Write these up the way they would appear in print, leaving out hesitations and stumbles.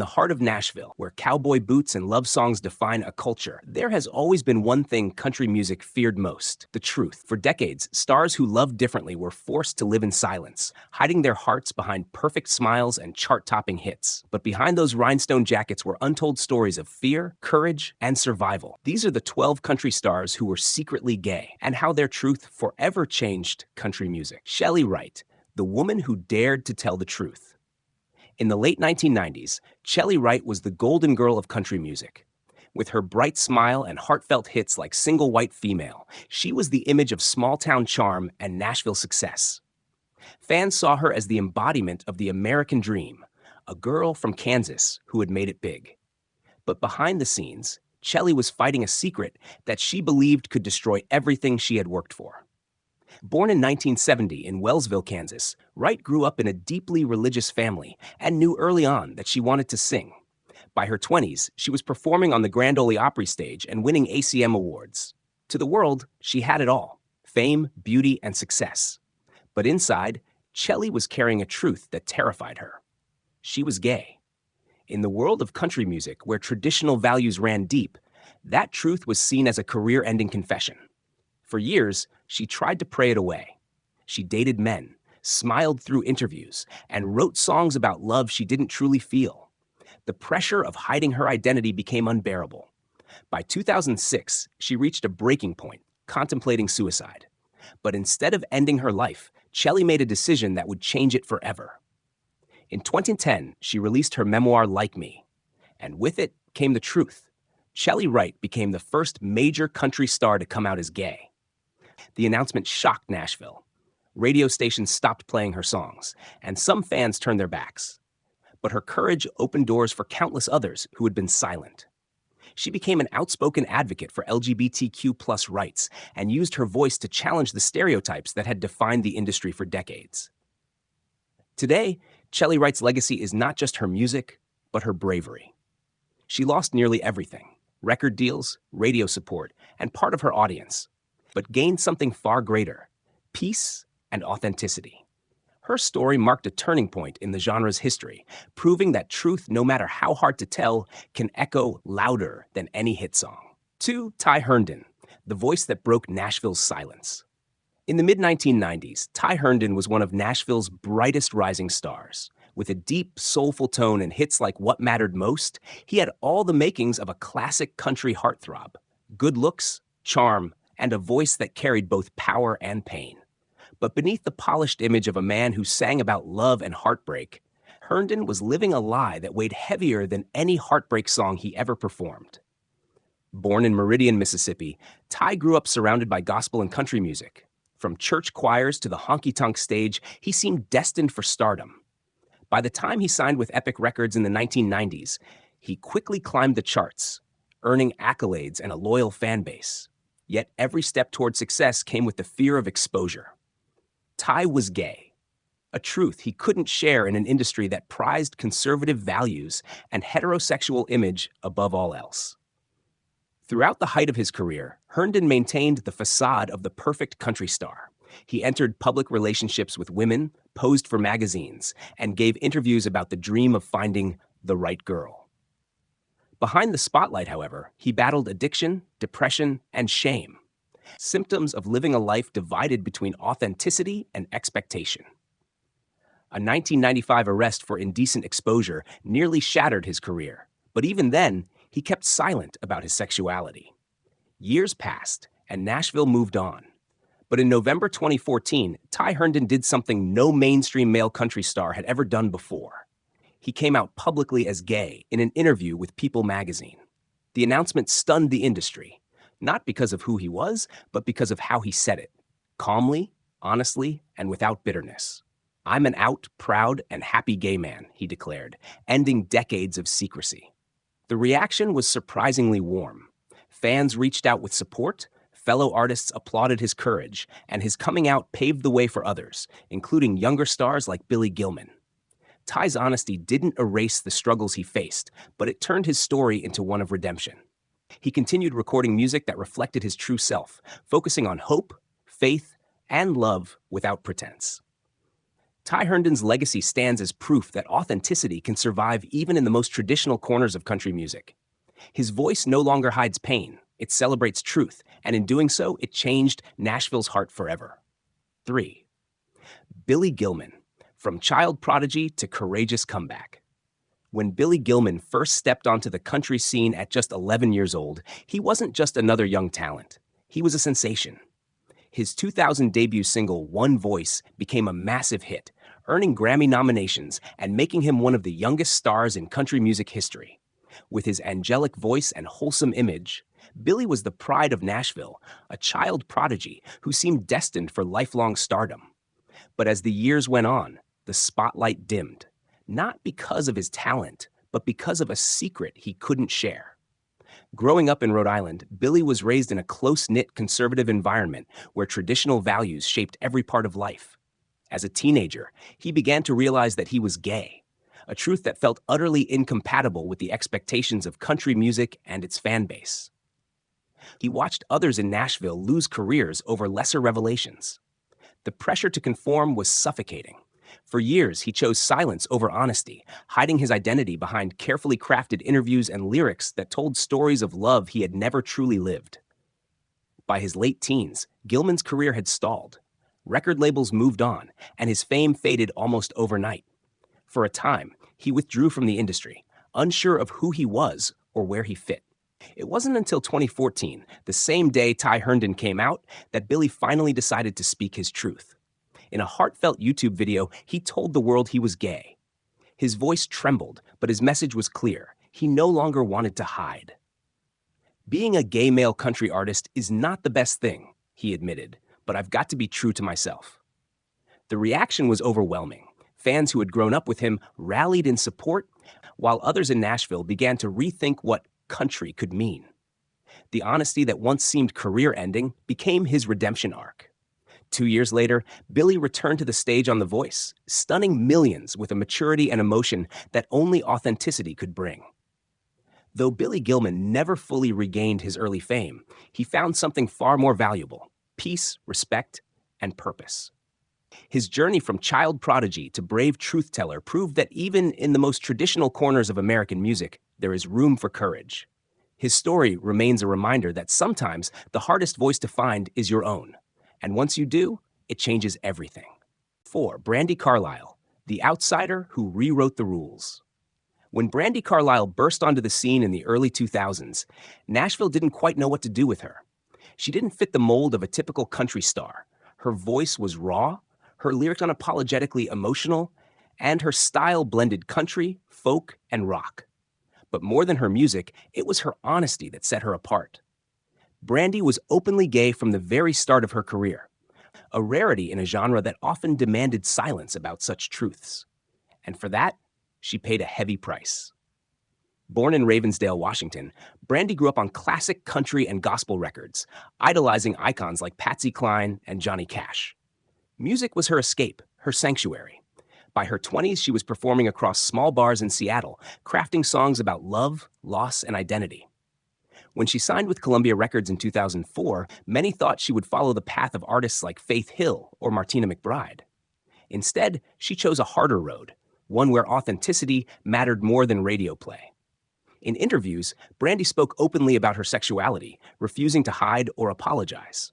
the heart of Nashville, where cowboy boots and love songs define a culture, there has always been one thing country music feared most: the truth. For decades, stars who loved differently were forced to live in silence, hiding their hearts behind perfect smiles and chart-topping hits. But behind those rhinestone jackets were untold stories of fear, courage, and survival. These are the 12 country stars who were secretly gay, and how their truth forever changed country music. Chely Wright, the woman who dared to tell the truth. In the late 1990s, Chely Wright was the golden girl of country music. With her bright smile and heartfelt hits like Single White Female, she was the image of small-town charm and Nashville success. Fans saw her as the embodiment of the American dream, a girl from Kansas who had made it big. But behind the scenes, Chely was fighting a secret that she believed could destroy everything she had worked for. Born in 1970 in Wellsville, Kansas, Wright grew up in a deeply religious family and knew early on that she wanted to sing. By her 20s, she was performing on the Grand Ole Opry stage and winning ACM awards. To the world, she had it all: fame, beauty, and success. But inside, Chely was carrying a truth that terrified her. She was gay. In the world of country music, where traditional values ran deep, that truth was seen as a career-ending confession. For years, she tried to pray it away. She dated men, smiled through interviews, and wrote songs about love she didn't truly feel. The pressure of hiding her identity became unbearable. By 2006, she reached a breaking point, contemplating suicide. But instead of ending her life, Chely made a decision that would change it forever. In 2010, she released her memoir, Like Me. And with it came the truth. Chely Wright became the first major country star to come out as gay. The announcement shocked Nashville. Radio stations stopped playing her songs, and some fans turned their backs. But her courage opened doors for countless others who had been silent. She became an outspoken advocate for LGBTQ+ rights and used her voice to challenge the stereotypes that had defined the industry for decades. Today, Chely Wright's legacy is not just her music, but her bravery. She lost nearly everything: record deals, radio support, and part of her audience, but gained something far greater: peace and authenticity. Her story marked a turning point in the genre's history, proving that truth, no matter how hard to tell, can echo louder than any hit song. To Ty Herndon, the voice that broke Nashville's silence. In the mid-1990s, Ty Herndon was one of Nashville's brightest rising stars. With a deep, soulful tone and hits like What Mattered Most, he had all the makings of a classic country heartthrob: good looks, charm, and a voice that carried both power and pain. But beneath the polished image of a man who sang about love and heartbreak, Herndon was living a lie that weighed heavier than any heartbreak song he ever performed. Born in Meridian, Mississippi, Ty grew up surrounded by gospel and country music. From church choirs to the honky-tonk stage, he seemed destined for stardom. By the time he signed with Epic Records in the 1990s, he quickly climbed the charts, earning accolades and a loyal fan base. Yet every step toward success came with the fear of exposure. Ty was gay, a truth he couldn't share in an industry that prized conservative values and heterosexual image above all else. Throughout the height of his career, Herndon maintained the facade of the perfect country star. He entered public relationships with women, posed for magazines, and gave interviews about the dream of finding the right girl. Behind the spotlight, however, he battled addiction, depression, and shame, symptoms of living a life divided between authenticity and expectation. A 1995 arrest for indecent exposure nearly shattered his career, but even then, he kept silent about his sexuality. Years passed, and Nashville moved on. But in November 2014, Ty Herndon did something no mainstream male country star had ever done before. He came out publicly as gay in an interview with People magazine. The announcement stunned the industry, not because of who he was, but because of how he said it: calmly, honestly, and without bitterness. "I'm an out, proud, and happy gay man," he declared, ending decades of secrecy. The reaction was surprisingly warm. Fans reached out with support, fellow artists applauded his courage, and his coming out paved the way for others, including younger stars like Billy Gilman. Ty's honesty didn't erase the struggles he faced, but it turned his story into one of redemption. He continued recording music that reflected his true self, focusing on hope, faith, and love without pretense. Ty Herndon's legacy stands as proof that authenticity can survive even in the most traditional corners of country music. His voice no longer hides pain, it celebrates truth, and in doing so, it changed Nashville's heart forever. 3. Billy Gilman, from child prodigy to courageous comeback. When Billy Gilman first stepped onto the country scene at just 11 years old, he wasn't just another young talent. He was a sensation. His 2000 debut single, One Voice, became a massive hit, earning Grammy nominations and making him one of the youngest stars in country music history. With his angelic voice and wholesome image, Billy was the pride of Nashville, a child prodigy who seemed destined for lifelong stardom. But as the years went on, the spotlight dimmed, not because of his talent, but because of a secret he couldn't share. Growing up in Rhode Island, Billy was raised in a close-knit conservative environment where traditional values shaped every part of life. As a teenager, he began to realize that he was gay, a truth that felt utterly incompatible with the expectations of country music and its fan base. He watched others in Nashville lose careers over lesser revelations. The pressure to conform was suffocating. For years, he chose silence over honesty, hiding his identity behind carefully crafted interviews and lyrics that told stories of love he had never truly lived. By his late teens, Gilman's career had stalled. Record labels moved on, and his fame faded almost overnight. For a time, he withdrew from the industry, unsure of who he was or where he fit. It wasn't until 2014, the same day Ty Herndon came out, that Billy finally decided to speak his truth. In a heartfelt YouTube video, he told the world he was gay. His voice trembled, but his message was clear. He no longer wanted to hide. Being a gay male country artist is not the best thing, he admitted, but I've got to be true to myself. The reaction was overwhelming. Fans who had grown up with him rallied in support, while others in Nashville began to rethink what country could mean. The honesty that once seemed career-ending became his redemption arc. 2 years later, Billy returned to the stage on The Voice, stunning millions with a maturity and emotion that only authenticity could bring. Though Billy Gilman never fully regained his early fame, he found something far more valuable: peace, respect, and purpose. His journey from child prodigy to brave truth-teller proved that even in the most traditional corners of American music, there is room for courage. His story remains a reminder that sometimes the hardest voice to find is your own. And once you do, it changes everything. 4. Brandi Carlile, the outsider who rewrote the rules. When Brandi Carlile burst onto the scene in the early 2000s, Nashville didn't quite know what to do with her. She didn't fit the mold of a typical country star. Her voice was raw, her lyrics unapologetically emotional, and her style blended country, folk, and rock. But more than her music, it was her honesty that set her apart. Brandi was openly gay from the very start of her career, a rarity in a genre that often demanded silence about such truths. And for that, she paid a heavy price. Born in Ravensdale, Washington, Brandi grew up on classic country and gospel records, idolizing icons like Patsy Cline and Johnny Cash. Music was her escape, her sanctuary. By her 20s, she was performing across small bars in Seattle, crafting songs about love, loss, and identity. When she signed with Columbia Records in 2004, many thought she would follow the path of artists like Faith Hill or Martina McBride. Instead, she chose a harder road, one where authenticity mattered more than radio play. In interviews, Brandi spoke openly about her sexuality, refusing to hide or apologize.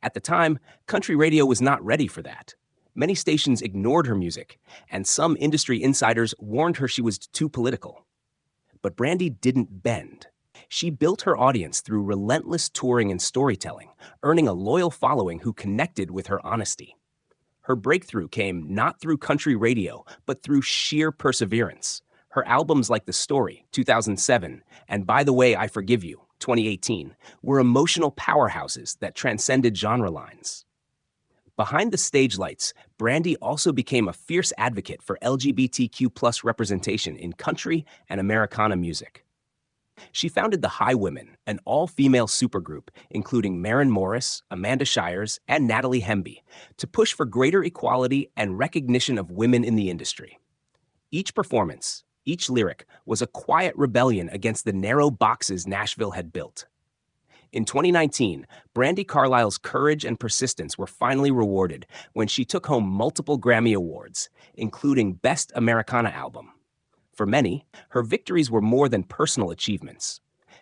At the time, country radio was not ready for that. Many stations ignored her music, and some industry insiders warned her she was too political. But Brandi didn't bend. She built her audience through relentless touring and storytelling, earning a loyal following who connected with her honesty. Her breakthrough came not through country radio, but through sheer perseverance. Her albums like The Story, 2007, and By the Way, I Forgive You, 2018, were emotional powerhouses that transcended genre lines. Behind the stage lights, Brandi also became a fierce advocate for LGBTQ+ representation in country and Americana music. She founded the Highwomen, an all-female supergroup, including Maren Morris, Amanda Shires, and Natalie Hemby, to push for greater equality and recognition of women in the industry. Each performance, each lyric, was a quiet rebellion against the narrow boxes Nashville had built. In 2019, Brandi Carlile's courage and persistence were finally rewarded when she took home multiple Grammy Awards, including Best Americana Album. For many, her victories were more than personal achievements.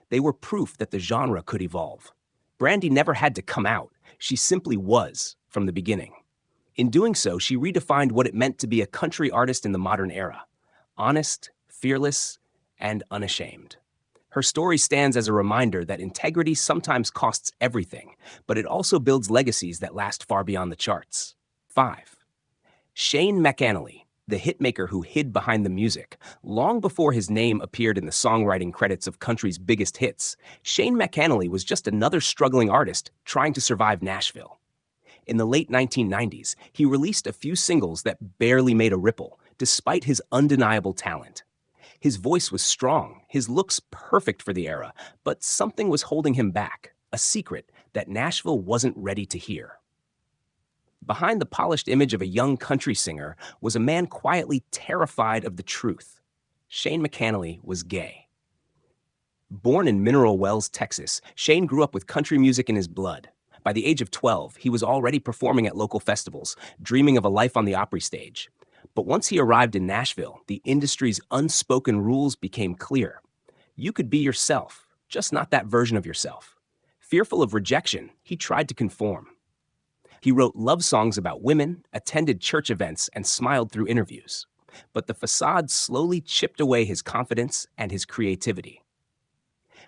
They were proof that the genre could evolve. Brandi never had to come out. She simply was from the beginning. In doing so, she redefined what it meant to be a country artist in the modern era. Honest, fearless, and unashamed. Her story stands as a reminder that integrity sometimes costs everything, but it also builds legacies that last far beyond the charts. 5. Shane McAnally, the hitmaker who hid behind the music. Long before his name appeared in the songwriting credits of country's biggest hits, Shane McAnally was just another struggling artist trying to survive Nashville. In the late 1990s, he released a few singles that barely made a ripple, despite his undeniable talent. His voice was strong, his looks perfect for the era, but something was holding him back, a secret that Nashville wasn't ready to hear. Behind the polished image of a young country singer was a man quietly terrified of the truth. Shane McAnally was gay. Born in Mineral Wells, Texas, Shane grew up with country music in his blood. By the age of 12, he was already performing at local festivals, dreaming of a life on the Opry stage. But once he arrived in Nashville, the industry's unspoken rules became clear. You could be yourself, just not that version of yourself. Fearful of rejection, he tried to conform. He wrote love songs about women, attended church events, and smiled through interviews. But the facade slowly chipped away his confidence and his creativity.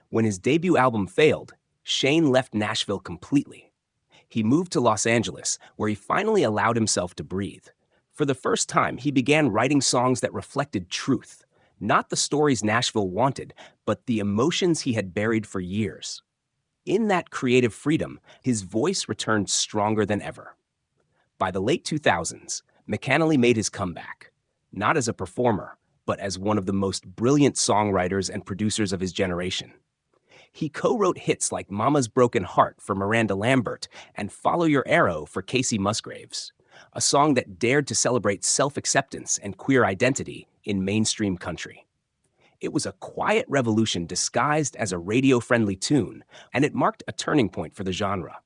When his debut album failed, Shane left Nashville completely. He moved to Los Angeles, where he finally allowed himself to breathe. For the first time, he began writing songs that reflected truth, not the stories Nashville wanted, but the emotions he had buried for years. In that creative freedom, his voice returned stronger than ever. By the late 2000s, McAnally made his comeback, not as a performer, but as one of the most brilliant songwriters and producers of his generation. He co-wrote hits like Mama's Broken Heart for Miranda Lambert and Follow Your Arrow for Casey Musgraves, a song that dared to celebrate self-acceptance and queer identity in mainstream country. It was a quiet revolution disguised as a radio-friendly tune, and it marked a turning point for the genre.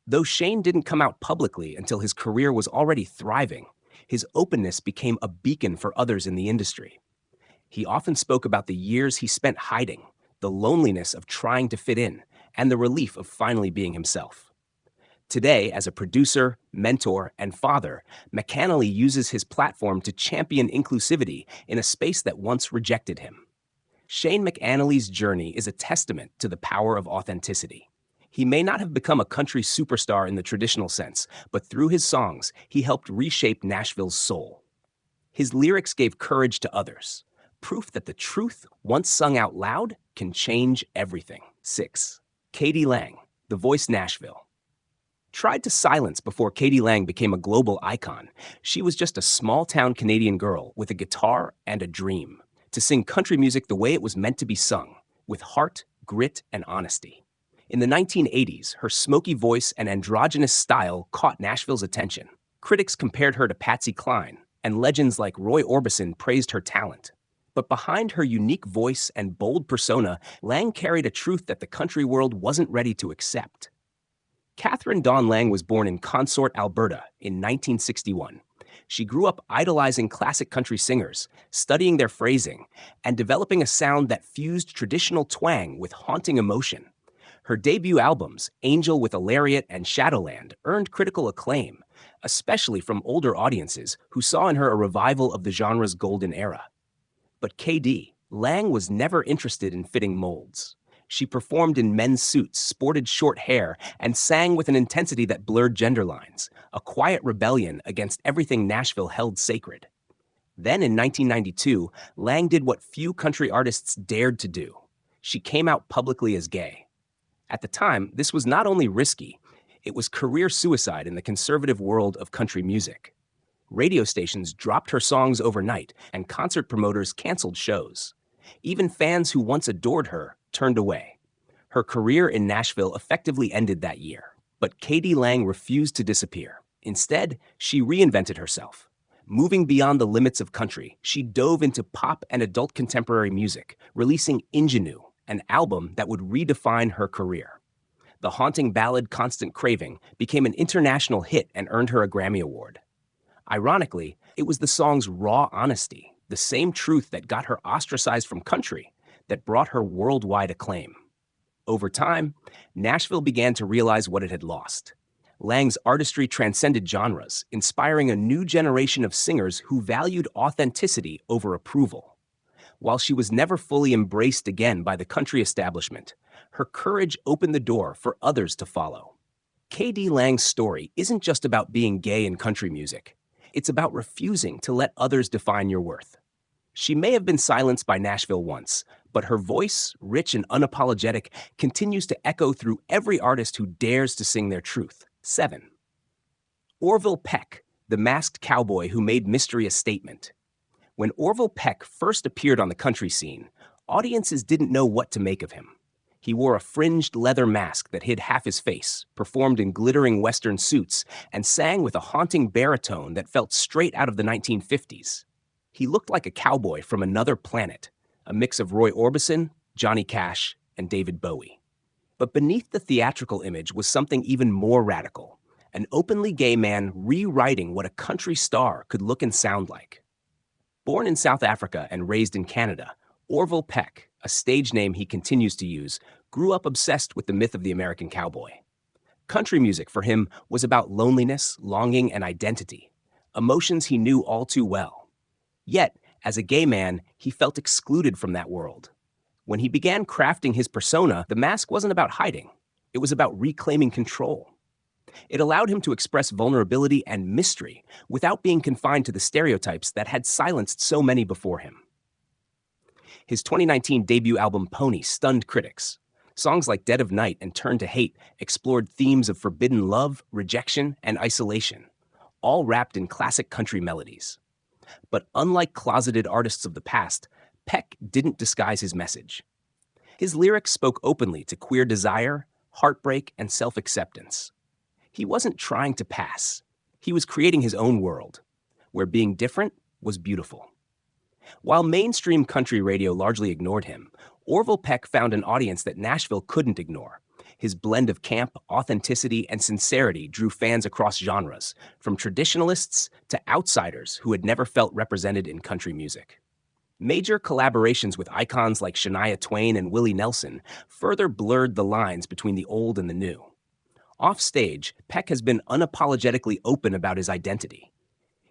Though Shane didn't come out publicly until his career was already thriving, his openness became a beacon for others in the industry. He often spoke about the years he spent hiding, the loneliness of trying to fit in, and the relief of finally being himself. Today, as a producer, mentor, and father, McAnally uses his platform to champion inclusivity in a space that once rejected him. Shane McAnally's journey is a testament to the power of authenticity. He may not have become a country superstar in the traditional sense, but through his songs, he helped reshape Nashville's soul. His lyrics gave courage to others, proof that the truth, once sung out loud, can change everything. 6. K.D. Lang, The Voice Nashville. Tried to silence before K.D. Lang became a global icon, she was just a small-town Canadian girl with a guitar and a dream to sing country music the way it was meant to be sung, with heart, grit, and honesty. In the 1980s, her smoky voice and androgynous style caught Nashville's attention. Critics compared her to Patsy Cline, and legends like Roy Orbison praised her talent. But behind her unique voice and bold persona, Lang carried a truth that the country world wasn't ready to accept. Catherine Dawn Lang was born in Consort, Alberta, in 1961. She grew up idolizing classic country singers, studying their phrasing, and developing a sound that fused traditional twang with haunting emotion. Her debut albums, Angel with a Lariat and Shadowland, earned critical acclaim, especially from older audiences who saw in her a revival of the genre's golden era. But K.D. Lang was never interested in fitting molds. She performed in men's suits, sported short hair, and sang with an intensity that blurred gender lines, a quiet rebellion against everything Nashville held sacred. Then in 1992, Lang did what few country artists dared to do. She came out publicly as gay. At the time, this was not only risky, it was career suicide in the conservative world of country music. Radio stations dropped her songs overnight, and concert promoters canceled shows. Even fans who once adored her turned away. Her career in Nashville effectively ended that year, but K.D. Lang refused to disappear. Instead, she reinvented herself. Moving beyond the limits of country, she dove into pop and adult contemporary music, releasing Ingenue, an album that would redefine her career. The haunting ballad Constant Craving became an international hit and earned her a Grammy Award. Ironically, it was the song's raw honesty, the same truth that got her ostracized from country, that brought her worldwide acclaim. Over time, Nashville began to realize what it had lost. Lang's artistry transcended genres, inspiring a new generation of singers who valued authenticity over approval. While she was never fully embraced again by the country establishment, her courage opened the door for others to follow. K.D. Lang's story isn't just about being gay in country music. It's about refusing to let others define your worth. She may have been silenced by Nashville once, but her voice, rich and unapologetic, continues to echo through every artist who dares to sing their truth. 7. Orville Peck, the masked cowboy who made mystery a statement. When Orville Peck first appeared on the country scene, audiences didn't know what to make of him. He wore a fringed leather mask that hid half his face, performed in glittering Western suits, and sang with a haunting baritone that felt straight out of the 1950s. He looked like a cowboy from another planet, a mix of Roy Orbison, Johnny Cash, and David Bowie. But beneath the theatrical image was something even more radical, an openly gay man rewriting what a country star could look and sound like. Born in South Africa and raised in Canada, Orville Peck, a stage name he continues to use, grew up obsessed with the myth of the American cowboy. Country music for him was about loneliness, longing, and identity, emotions he knew all too well. Yet, as a gay man, he felt excluded from that world. When he began crafting his persona, the mask wasn't about hiding. It was about reclaiming control. It allowed him to express vulnerability and mystery without being confined to the stereotypes that had silenced so many before him. His 2019 debut album Pony stunned critics. Songs like Dead of Night and Turn to Hate explored themes of forbidden love, rejection, and isolation, all wrapped in classic country melodies. But unlike closeted artists of the past, Peck didn't disguise his message. His lyrics spoke openly to queer desire, heartbreak, and self-acceptance. He wasn't trying to pass. He was creating his own world, where being different was beautiful. While mainstream country radio largely ignored him, Orville Peck found an audience that Nashville couldn't ignore. His blend of camp, authenticity, and sincerity drew fans across genres, from traditionalists to outsiders who had never felt represented in country music. Major collaborations with icons like Shania Twain and Willie Nelson further blurred the lines between the old and the new. Offstage, Peck has been unapologetically open about his identity.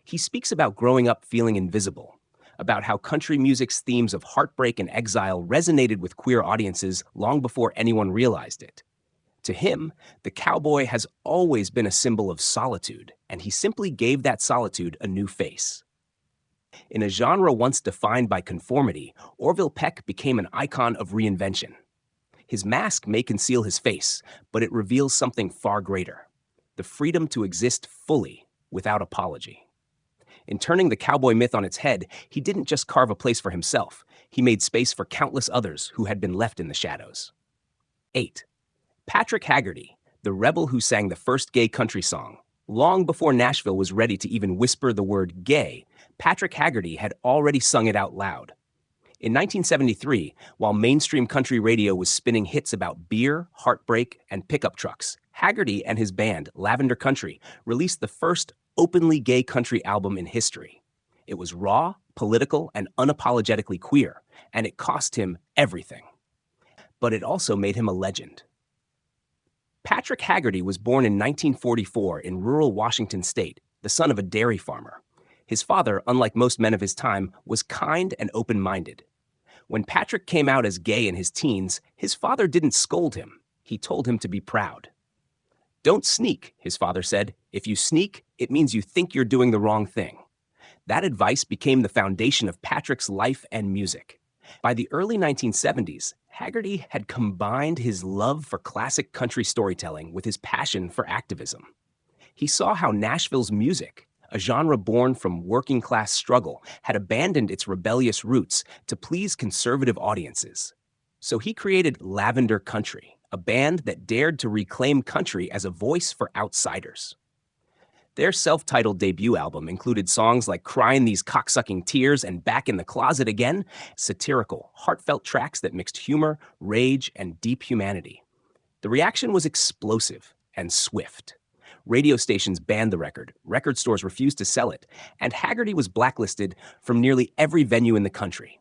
He speaks about growing up feeling invisible, about how country music's themes of heartbreak and exile resonated with queer audiences long before anyone realized it. To him, the cowboy has always been a symbol of solitude, and he simply gave that solitude a new face. In a genre once defined by conformity, Orville Peck became an icon of reinvention. His mask may conceal his face, but it reveals something far greater: the freedom to exist fully without apology. In turning the cowboy myth on its head, he didn't just carve a place for himself, he made space for countless others who had been left in the shadows. 8. Patrick Haggerty, the rebel who sang the first gay country song. Long before Nashville was ready to even whisper the word gay, Patrick Haggerty had already sung it out loud. In 1973, while mainstream country radio was spinning hits about beer, heartbreak, and pickup trucks, Haggerty and his band, Lavender Country, released the first openly gay country album in history. It was raw, political, and unapologetically queer, and it cost him everything. But it also made him a legend. Patrick Haggerty was born in 1944 in rural Washington state, the son of a dairy farmer. His father, unlike most men of his time, was kind and open-minded. When Patrick came out as gay in his teens, his father didn't scold him. He told him to be proud. "Don't sneak," his father said. "If you sneak, it means you think you're doing the wrong thing." That advice became the foundation of Patrick's life and music. By the early 1970s, Haggerty had combined his love for classic country storytelling with his passion for activism. He saw how Nashville's music, a genre born from working-class struggle, had abandoned its rebellious roots to please conservative audiences. So he created Lavender Country, a band that dared to reclaim country as a voice for outsiders. Their self-titled debut album included songs like Crying These Cocksucking Tears and Back in the Closet Again, satirical, heartfelt tracks that mixed humor, rage, and deep humanity. The reaction was explosive and swift. Radio stations banned the record stores refused to sell it, and Haggerty was blacklisted from nearly every venue in the country.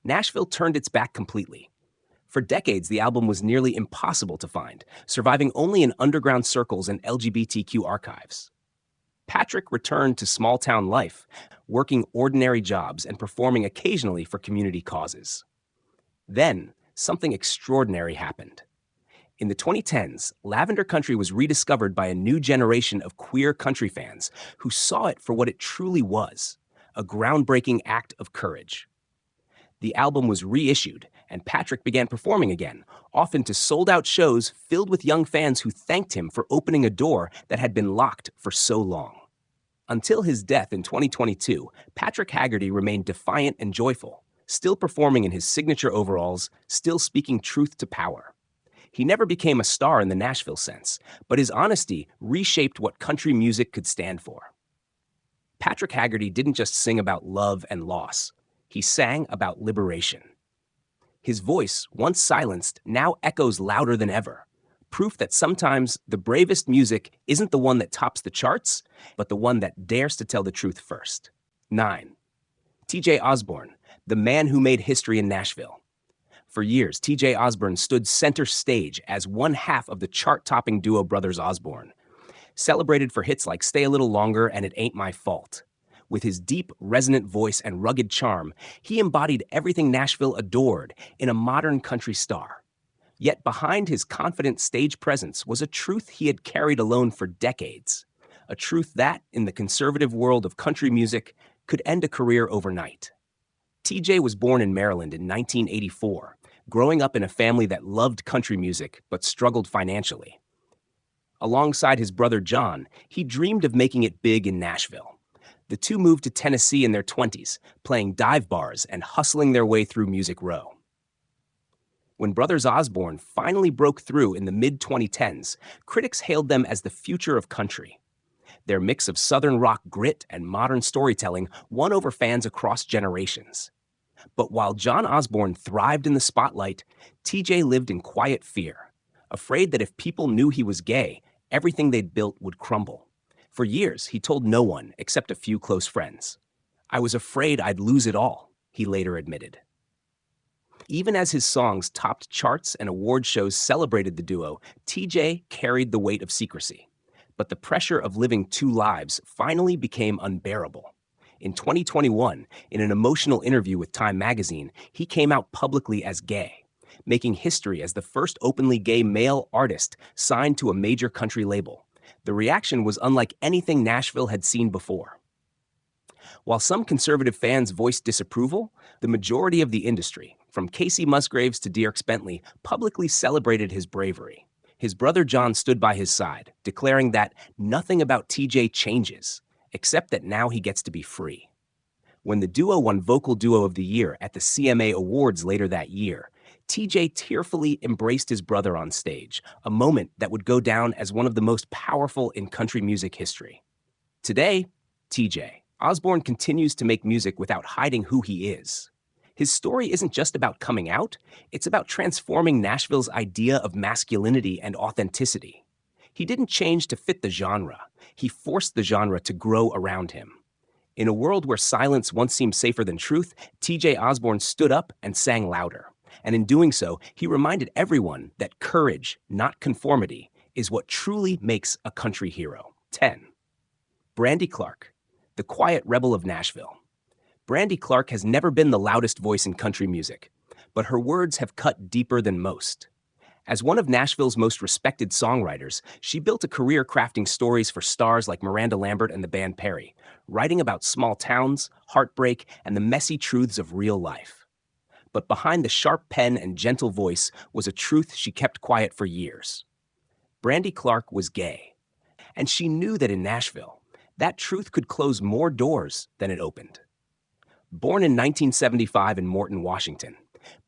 Nashville turned its back completely. For decades, the album was nearly impossible to find, surviving only in underground circles and LGBTQ archives. Patrick returned to small-town life, working ordinary jobs and performing occasionally for community causes. Then, something extraordinary happened. In the 2010s, Lavender Country was rediscovered by a new generation of queer country fans who saw it for what it truly was, a groundbreaking act of courage. The album was reissued, and Patrick began performing again, often to sold-out shows filled with young fans who thanked him for opening a door that had been locked for so long. Until his death in 2022, Patrick Haggerty remained defiant and joyful, still performing in his signature overalls, still speaking truth to power. He never became a star in the Nashville sense, but his honesty reshaped what country music could stand for. Patrick Haggerty didn't just sing about love and loss. He sang about liberation. His voice, once silenced, now echoes louder than ever, proof that sometimes the bravest music isn't the one that tops the charts, but the one that dares to tell the truth first. 9. T.J. Osborne, the man who made history in Nashville. For years, T.J. Osborne stood center stage as one half of the chart-topping duo Brothers Osborne, celebrated for hits like Stay a Little Longer and It Ain't My Fault. With his deep, resonant voice and rugged charm, he embodied everything Nashville adored in a modern country star. Yet behind his confident stage presence was a truth he had carried alone for decades, a truth that, in the conservative world of country music, could end a career overnight. TJ was born in Maryland in 1984, growing up in a family that loved country music but struggled financially. Alongside his brother John, he dreamed of making it big in Nashville. The two moved to Tennessee in their 20s, playing dive bars and hustling their way through Music Row. When Brothers Osborne finally broke through in the mid-2010s, critics hailed them as the future of country. Their mix of Southern rock grit and modern storytelling won over fans across generations. But while John Osborne thrived in the spotlight, TJ lived in quiet fear, afraid that if people knew he was gay, everything they'd built would crumble. For years, he told no one except a few close friends. "I was afraid I'd lose it all," he later admitted. Even as his songs topped charts and award shows celebrated the duo, TJ carried the weight of secrecy. But the pressure of living two lives finally became unbearable. In 2021, in an emotional interview with Time magazine, he came out publicly as gay, making history as the first openly gay male artist signed to a major country label. The reaction was unlike anything Nashville had seen before. While some conservative fans voiced disapproval, the majority of the industry, from Casey Musgraves to Dierks Bentley, publicly celebrated his bravery. His brother John stood by his side, declaring that nothing about TJ changes, except that now he gets to be free. When the duo won Vocal Duo of the Year at the CMA Awards later that year, TJ tearfully embraced his brother on stage, a moment that would go down as one of the most powerful in country music history. Today, TJ Osborne continues to make music without hiding who he is. His story isn't just about coming out, it's about transforming Nashville's idea of masculinity and authenticity. He didn't change to fit the genre, he forced the genre to grow around him. In a world where silence once seemed safer than truth, TJ Osborne stood up and sang louder. And in doing so, he reminded everyone that courage, not conformity, is what truly makes a country hero. 10. Brandy Clark, the quiet rebel of Nashville. Brandy Clark has never been the loudest voice in country music, but her words have cut deeper than most. As one of Nashville's most respected songwriters, she built a career crafting stories for stars like Miranda Lambert and the band Perry, writing about small towns, heartbreak, and the messy truths of real life. But behind the sharp pen and gentle voice was a truth she kept quiet for years. Brandy Clark was gay, and she knew that in Nashville, that truth could close more doors than it opened. Born in 1975 in Morton, Washington,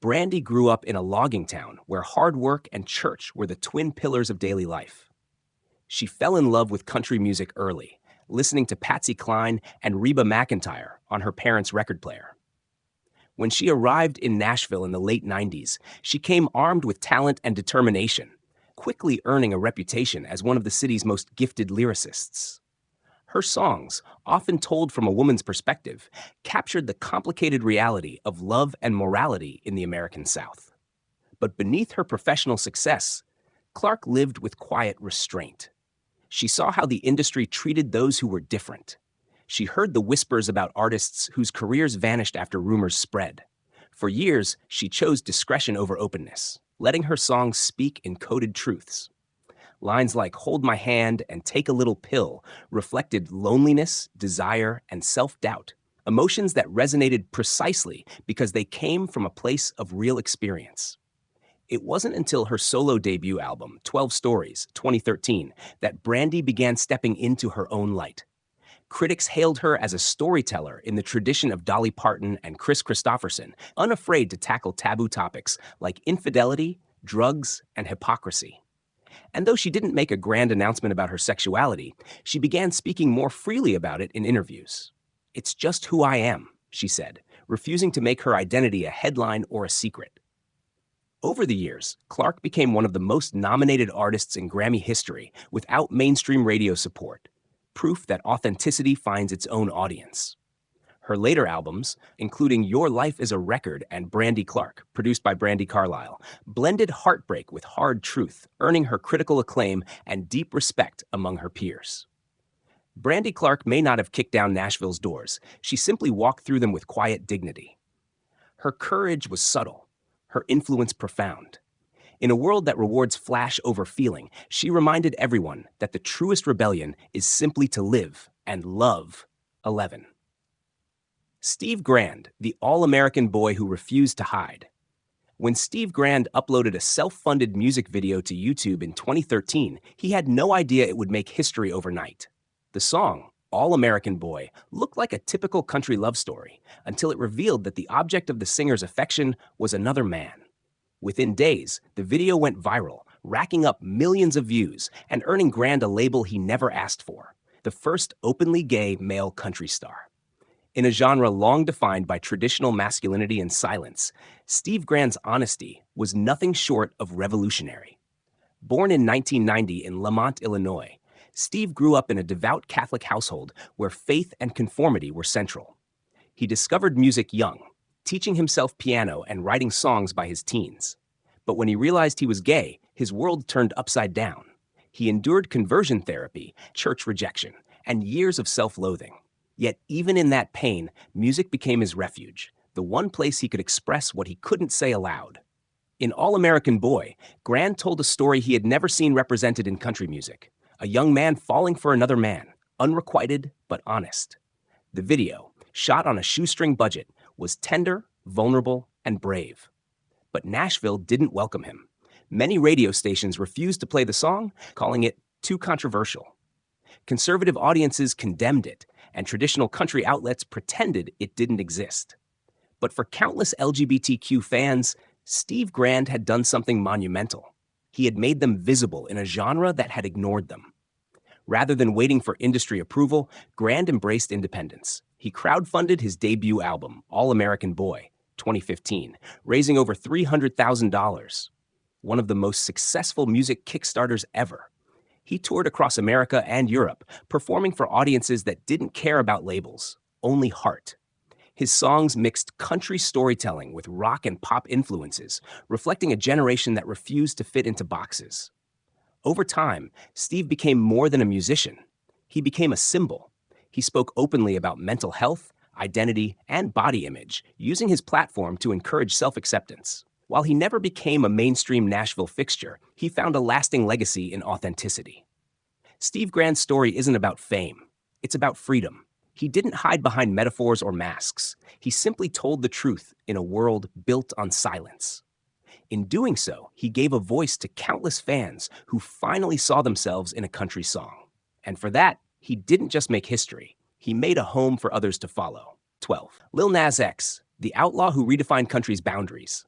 Brandy grew up in a logging town where hard work and church were the twin pillars of daily life. She fell in love with country music early, listening to Patsy Cline and Reba McEntire on her parents' record player. When she arrived in Nashville in the late 90s, she came armed with talent and determination, quickly earning a reputation as one of the city's most gifted lyricists. Her songs, often told from a woman's perspective, captured the complicated reality of love and morality in the American South. But beneath her professional success, Clark lived with quiet restraint. She saw how the industry treated those who were different. She heard the whispers about artists whose careers vanished after rumors spread. For years, she chose discretion over openness, letting her songs speak in coded truths. Lines like "Hold My Hand" and "Take a Little Pill" reflected loneliness, desire, and self-doubt, emotions that resonated precisely because they came from a place of real experience. It wasn't until her solo debut album, 12 Stories, 2013, that Brandy began stepping into her own light. Critics hailed her as a storyteller in the tradition of Dolly Parton and Chris Christopherson, unafraid to tackle taboo topics like infidelity, drugs, and hypocrisy. And though she didn't make a grand announcement about her sexuality, she began speaking more freely about it in interviews. "It's just who I am," she said, refusing to make her identity a headline or a secret. Over the years, Clark became one of the most nominated artists in Grammy history without mainstream radio support, proof that authenticity finds its own audience. Her later albums, including Your Life is a Record and Brandy Clark, produced by Brandi Carlile, blended heartbreak with hard truth, earning her critical acclaim and deep respect among her peers. Brandy Clark may not have kicked down Nashville's doors. She simply walked through them with quiet dignity. Her courage was subtle, her influence profound. In a world that rewards flash over feeling, she reminded everyone that the truest rebellion is simply to live and love 11. Steve Grand, the all-American boy who refused to hide. When Steve Grand uploaded a self-funded music video to YouTube in 2013, he had no idea it would make history overnight. The song, All-American Boy, looked like a typical country love story until it revealed that the object of the singer's affection was another man. Within days, the video went viral, racking up millions of views and earning Grand a label he never asked for, the first openly gay male country star. In a genre long defined by traditional masculinity and silence, Steve Grand's honesty was nothing short of revolutionary. Born in 1990 in Lamont, Illinois, Steve grew up in a devout Catholic household where faith and conformity were central. He discovered music young, teaching himself piano and writing songs by his teens. But when he realized he was gay, his world turned upside down. He endured conversion therapy, church rejection, and years of self-loathing. Yet even in that pain, music became his refuge, the one place he could express what he couldn't say aloud. In All-American Boy, Grand told a story he had never seen represented in country music, a young man falling for another man, unrequited but honest. The video, shot on a shoestring budget, was tender, vulnerable, and brave. But Nashville didn't welcome him. Many radio stations refused to play the song, calling it too controversial. Conservative audiences condemned it, and traditional country outlets pretended it didn't exist. But for countless LGBTQ fans, Steve Grand had done something monumental. He had made them visible in a genre that had ignored them. Rather than waiting for industry approval, Grand embraced independence. He crowdfunded his debut album, All-American Boy, 2015, raising over $300,000, one of the most successful music Kickstarters ever. He toured across America and Europe, performing for audiences that didn't care about labels, only heart. His songs mixed country storytelling with rock and pop influences, reflecting a generation that refused to fit into boxes. Over time, Steve became more than a musician. He became a symbol. He spoke openly about mental health, identity, and body image, using his platform to encourage self-acceptance. While he never became a mainstream Nashville fixture, he found a lasting legacy in authenticity. Steve Grand's story isn't about fame. It's about freedom. He didn't hide behind metaphors or masks. He simply told the truth in a world built on silence. In doing so, he gave a voice to countless fans who finally saw themselves in a country song. And for that, he didn't just make history. He made a home for others to follow. 12. Lil Nas X, the outlaw who redefined country's boundaries.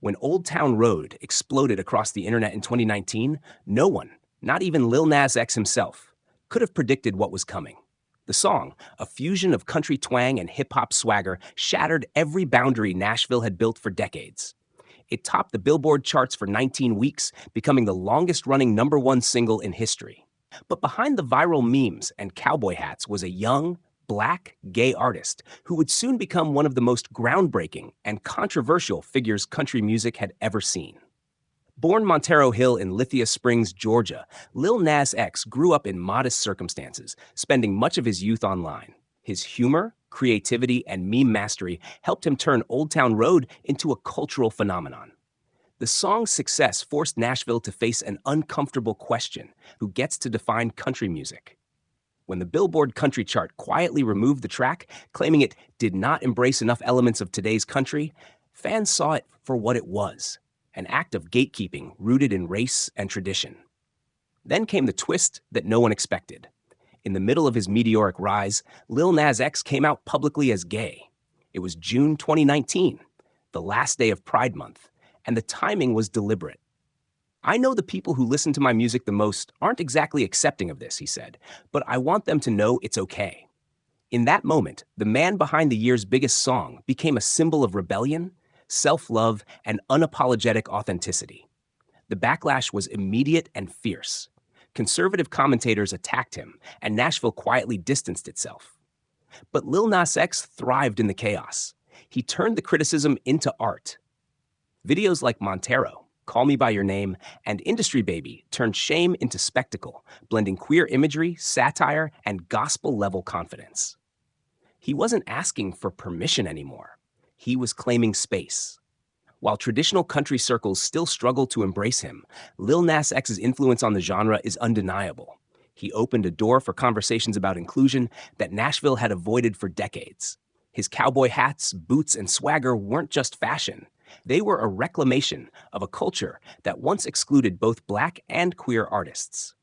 When Old Town Road exploded across the internet in 2019, no one, not even Lil Nas X himself, could have predicted what was coming. The song, a fusion of country twang and hip-hop swagger, shattered every boundary Nashville had built for decades. It topped the Billboard charts for 19 weeks, becoming the longest-running #1 single in history. But behind the viral memes and cowboy hats was a young, black, gay artist who would soon become one of the most groundbreaking and controversial figures country music had ever seen. Born Montero Hill in Lithia Springs, Georgia, Lil Nas X grew up in modest circumstances, spending much of his youth online. His humor, creativity, and meme mastery helped him turn Old Town Road into a cultural phenomenon. The song's success forced Nashville to face an uncomfortable question: who gets to define country music? When the Billboard Country Chart quietly removed the track, claiming it did not embrace enough elements of today's country, fans saw it for what it was: an act of gatekeeping rooted in race and tradition. Then came the twist that no one expected. In the middle of his meteoric rise, Lil Nas X came out publicly as gay. It was June 2019, the last day of Pride Month, and the timing was deliberate. "I know the people who listen to my music the most aren't exactly accepting of this," he said, "but I want them to know it's okay." In that moment, the man behind the year's biggest song became a symbol of rebellion, self-love, and unapologetic authenticity. The backlash was immediate and fierce. Conservative commentators attacked him, and Nashville quietly distanced itself. But Lil Nas X thrived in the chaos. He turned the criticism into art. Videos like Montero, Call Me By Your Name, and Industry Baby turned shame into spectacle, blending queer imagery, satire, and gospel-level confidence. He wasn't asking for permission anymore. He was claiming space. While traditional country circles still struggle to embrace him, Lil Nas X's influence on the genre is undeniable. He opened a door for conversations about inclusion that Nashville had avoided for decades. His cowboy hats, boots, and swagger weren't just fashion. They were a reclamation of a culture that once excluded both black and queer artists.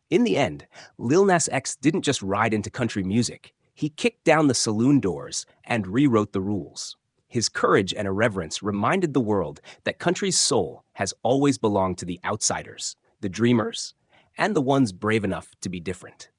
In the end, Lil Nas X didn't just ride into country music. He kicked down the saloon doors and rewrote the rules. His courage and irreverence reminded the world that country's soul has always belonged to the outsiders, the dreamers, and the ones brave enough to be different.